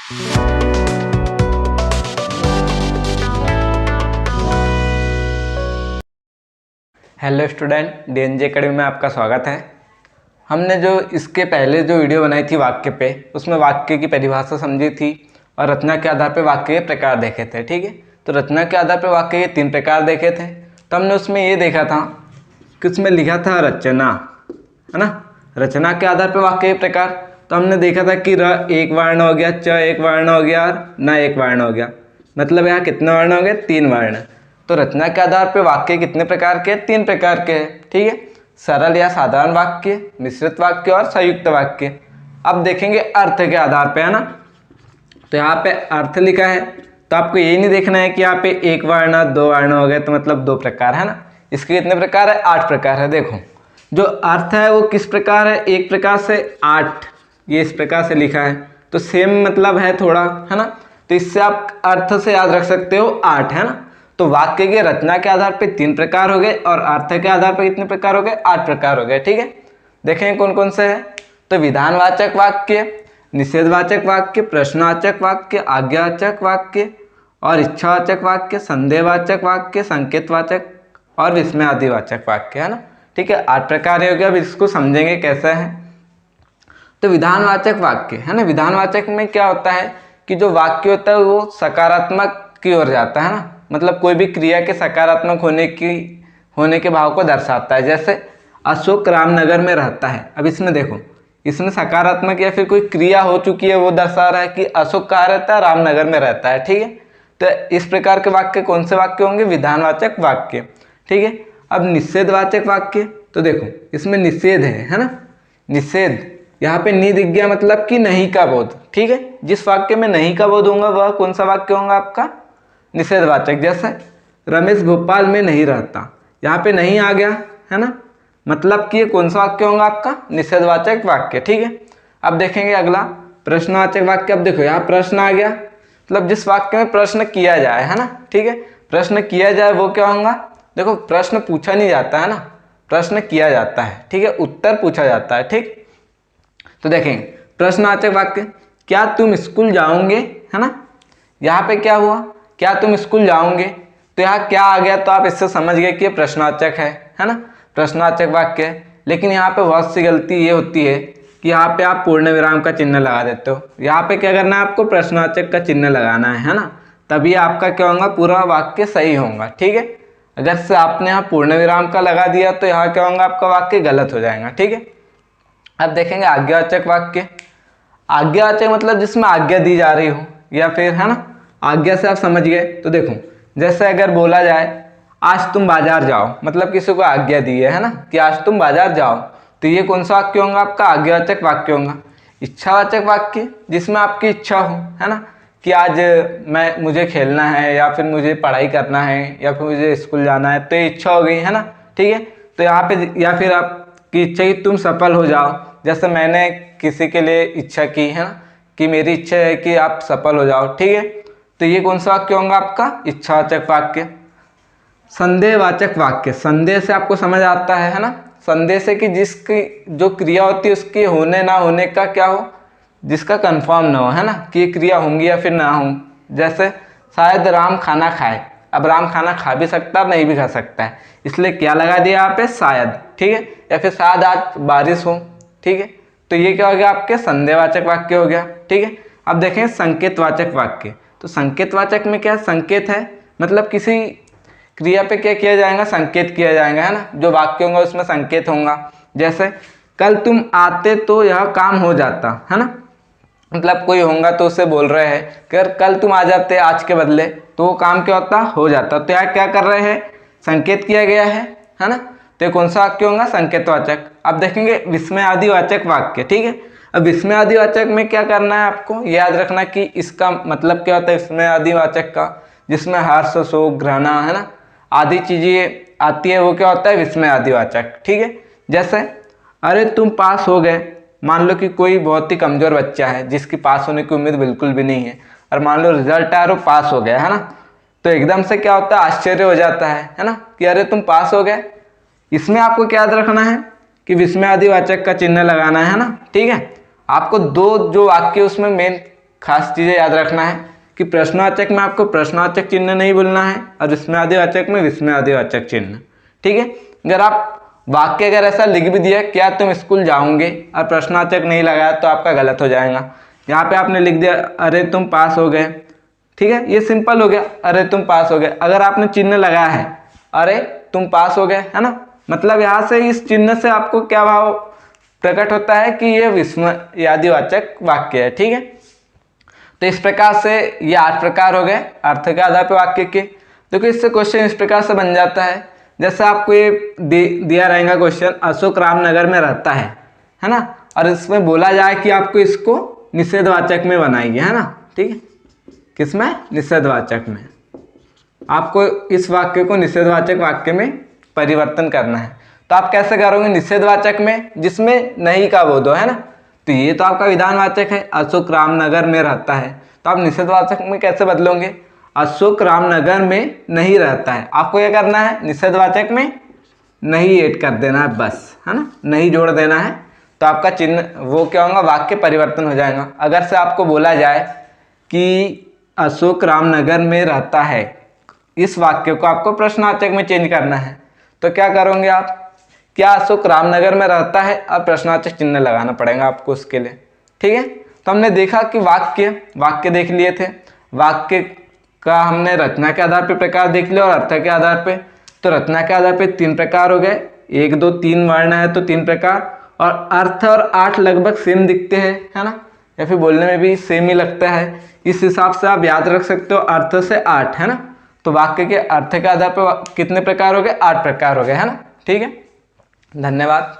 Hello student, डीएनजे academy में आपका स्वागत है। हमने जो इसके पहले जो वीडियो बनाई थी वाक्य पे, उसमें वाक्य की परिभाषा समझी थी और रचना के आधार पे वाक्य के प्रकार देखे थे। ठीक है, तो रचना के आधार पे वाक्य के 3 प्रकार देखे थे। तो हमने उसमें ये देखा था कि उसमें लिखा था रचना, है ना। रचना के आधार पे वाक्य के प्रकार, तो हमने देखा था कि र एक वर्ण हो गया, च एक वर्ण हो गया और न एक वर्ण हो गया। मतलब यहाँ कितने वर्ण हो गए? 3 वर्ण। तो रचना के आधार पे वाक्य कितने प्रकार के? 3 प्रकार के हैं। ठीक है, सरल या साधारण वाक्य, मिश्रित वाक्य और संयुक्त वाक्य। अब देखेंगे अर्थ के आधार पे, है ना। तो यहाँ पे अर्थ लिखा है, तो आपको यही नहीं देखना है कि यहाँ पे 1 वर्ण 2 वर्ण हो गए तो मतलब 2 प्रकार, है ना। इसके कितने प्रकार है? 8 प्रकार है। देखो जो अर्थ है वो किस प्रकार है? 1 प्रकार से 8, ये इस प्रकार से लिखा है, तो सेम मतलब है थोड़ा, है ना। तो इससे आप अर्थ से याद रख सकते हो 8, है ना। तो वाक्य के रचना के आधार पे 3 प्रकार हो गए और अर्थ के आधार पे कितने प्रकार हो गए? 8 प्रकार हो गए। ठीक है, देखें कौन कौन से हैं। तो विधानवाचक वाक्य, निषेधवाचक वाक्य, प्रश्नवाचक वाक्य, आज्ञावाचक वाक्य और इच्छावाचक वाक्य, संदेहवाचक वाक्य, संकेतवाचक और विस्मयादिवाचक वाक्य, है ना। ठीक है, 8 प्रकार हो गया। अब इसको समझेंगे कैसा है। तो विधानवाचक वाक्य, है ना। विधानवाचक में क्या होता है कि जो वाक्य होता है वो सकारात्मक की ओर जाता है ना, मतलब कोई भी क्रिया के सकारात्मक होने के भाव को दर्शाता है। जैसे अशोक रामनगर में रहता है। अब इसमें देखो, इसमें सकारात्मक या फिर कोई क्रिया हो चुकी है वो दर्शा रहा है कि अशोक कहाँ रहता है? रामनगर में रहता है। ठीक है, तो इस प्रकार के वाक्य कौन से वाक्य होंगे? विधानवाचक वाक्य। ठीक है, अब निषेधवाचक वाक्य, तो देखो इसमें निषेध है ना। निषेध, यहाँ पे नि दिख गया मतलब कि नहीं का बोध। ठीक है, जिस वाक्य में नहीं का बोध होगा वह कौन सा वाक्य होगा आपका? निषेधवाचक। जैसे रमेश भोपाल में नहीं रहता, यहाँ पे नहीं आ गया, है ना, मतलब कि ये कौन सा वाक्य होगा आपका? निषेधवाचक वाक्य। ठीक है, अब देखेंगे अगला प्रश्नवाचक वाक्य। अब देखो यहाँ प्रश्न आ गया, मतलब जिस वाक्य में प्रश्न किया जाए, है ना। ठीक है, प्रश्न किया जाए वो क्या होगा? देखो प्रश्न पूछा नहीं जाता है ना, प्रश्न किया जाता है। ठीक है, उत्तर पूछा जाता है। ठीक, तो देखेंगे प्रश्नवाचक वाक्य, क्या तुम स्कूल जाओगे, है ना। यहाँ पे क्या हुआ? क्या तुम स्कूल जाओगे, तो यहाँ क्या आ गया? तो आप इससे समझ गए कि ये प्रश्नवाचक है ना, प्रश्नवाचक वाक्य है। लेकिन यहाँ पे बहुत सी गलती ये होती है कि यहाँ पे आप पूर्ण विराम का चिन्ह लगा देते हो। यहाँ पे क्या करना है आपको? प्रश्नवाचक का चिन्ह लगाना है ना, तभी आपका क्या होगा? पूरा वाक्य सही होगा। ठीक है, अगर से आपने यहाँ पूर्ण विराम का लगा दिया तो यहाँ क्या होगा? आपका वाक्य गलत हो जाएगा। ठीक है, अब देखेंगे आज्ञावाचक वाक्य। आज्ञावाचक मतलब जिसमें आज्ञा दी जा रही हो, या फिर, है ना, आज्ञा से आप समझ गए। तो देखो जैसे अगर बोला जाए आज तुम बाजार जाओ, मतलब किसी को आज्ञा दी है ना, कि आज तुम बाजार जाओ, तो ये कौन सा वाक्य होगा आपका? आज्ञावाचक वाक्य होगा। इच्छावाचक वाक्य, जिसमें आपकी इच्छा हो, है ना, कि आज मुझे खेलना है या फिर मुझे पढ़ाई करना है या फिर मुझे स्कूल जाना है, तो ये इच्छा हो गई, है ना। ठीक है, तो यहाँ पे या फिर आपकी इच्छा कि तुम सफल हो जाओ, जैसे मैंने किसी के लिए इच्छा की है ना, कि मेरी इच्छा है कि आप सफल हो जाओ। ठीक है, तो ये कौन सा वाक्य होगा आपका? इच्छावाचक वाक्य। संदेहवाचक वाक्य, संदेह से आपको समझ आता है ना, संदेह से कि जिसकी जो क्रिया होती है उसके होने ना होने का क्या हो? जिसका कंफर्म ना हो, है ना, कि ये क्रिया होंगी या फिर ना हो। जैसे शायद राम खाना खाए, अब राम खाना खा भी सकता है नहीं भी खा सकता है, इसलिए क्या लगा दिया यहाँ पे? शायद। ठीक है, या फिर शायद आज बारिश हो। ठीक है, तो ये क्या हो गया? आपके संदेहवाचक वाक्य हो गया। ठीक है, अब देखें संकेतवाचक वाक्य। तो संकेतवाचक में क्या संकेत है? मतलब किसी क्रिया पे क्या किया जाएगा? संकेत किया जाएगा, है ना। जो वाक्य होगा उसमें संकेत होगा। जैसे कल तुम आते तो यह काम हो जाता, है ना, मतलब कोई होगा तो उसे बोल रहे हैं कि अगर कल तुम आ जाते आज के बदले तो वो काम क्या होता? हो जाता। तो यहाँ क्या कर रहे हैं? संकेत किया गया है ना। तो ये कौन सा वाक्य होगा? संकेतवाचक। अब देखेंगे विस्मयादिवाचक वाक्य। ठीक है, अब विस्मयादिवाचक में क्या करना है आपको? याद रखना कि इसका मतलब क्या होता है विस्मयादिवाचक का? जिसमें हर्ष, शोक, घृणा, है ना, आदि चीजें आती है, वो क्या होता है? विस्मयादिवाचक। ठीक है, जैसे अरे तुम पास हो गए, मान लो कि कोई बहुत ही कमजोर बच्चा है जिसकी पास होने की उम्मीद बिल्कुल भी नहीं है, और मान लो रिजल्ट आया और वो पास हो गया, है ना, तो एकदम से क्या होता है? आश्चर्य हो जाता है ना, कि अरे तुम पास हो गए। इसमें आपको क्या याद रखना है कि विस्मयादिवाचक का चिन्ह लगाना है ना। ठीक है, आपको दो जो वाक्य उसमें मेन खास चीज़ें याद रखना है कि प्रश्नवाचक में आपको प्रश्नवाचक चिन्ह नहीं बोलना है और विस्मयादिवाचक में विस्मयादिवाचक चिन्ह। ठीक है, अगर आप वाक्य अगर ऐसा लिख भी दिया क्या तुम स्कूल जाओगे और प्रश्नवाचक नहीं लगाया तो आपका गलत हो जाएगा। यहाँ पे आपने लिख दिया अरे तुम पास हो गए, ठीक है, ये सिंपल हो गया, अरे तुम पास हो गए। अगर आपने चिन्ह लगाया है अरे तुम पास हो गए, है ना, मतलब यहाँ से इस चिन्ह से आपको क्या भाव प्रकट होता है कि ये विस्मयादिवाचक वाक्य है। ठीक है, तो इस प्रकार से ये 8 प्रकार हो गए अर्थ के आधार पर वाक्य के। देखो इससे क्वेश्चन इस प्रकार से बन जाता है, जैसे आपको ये दिया रहेगा क्वेश्चन, अशोक रामनगर में रहता है ना, और इसमें बोला जाए कि आपको इसको निषेधवाचक में बनाइए, है ना। ठीक है, किसमें? निषेधवाचक में। आपको इस वाक्य को निषेधवाचक वाक्य में परिवर्तन करना है। तो आप कैसे करोगे? निषेधवाचक में जिसमें नहीं का बोध हो, है ना। तो ये तो आपका विधानवाचक है, अशोक रामनगर में रहता है, तो आप निषेधवाचक में कैसे बदलोगे? अशोक रामनगर में नहीं रहता है। आपको क्या करना है? निषेधवाचक में नहीं ऐड कर देना है बस, है ना, नहीं जोड़ देना है, तो आपका चिन्ह वो क्या होगा? वाक्य परिवर्तन हो जाएगा। अगर से आपको बोला जाए कि अशोक रामनगर में रहता है, इस वाक्य को आपको प्रश्नवाचक में चेंज करना है, तो क्या करोगे आप? क्या अशोक रामनगर में रहता है, अब प्रश्नवाचक चिन्ह लगाना पड़ेगा आपको उसके लिए। ठीक है, तो हमने देखा कि वाक्य देख लिए थे, वाक्य का हमने रचना के आधार पे प्रकार देख लिया और अर्थ के आधार पे। तो रचना के आधार पे 3 प्रकार हो गए, 1 2 3 वर्ण है तो 3 प्रकार, और अर्थ और 8 लगभग सेम दिखते हैं, है ना, या फिर बोलने में भी सेम ही लगता है। इस हिसाब से आप याद रख सकते हो, अर्थ से 8, है ना। तो वाक्य के अर्थ के आधार पर कितने प्रकार हो गए? 8 प्रकार हो गए, है ना। ठीक है, धन्यवाद।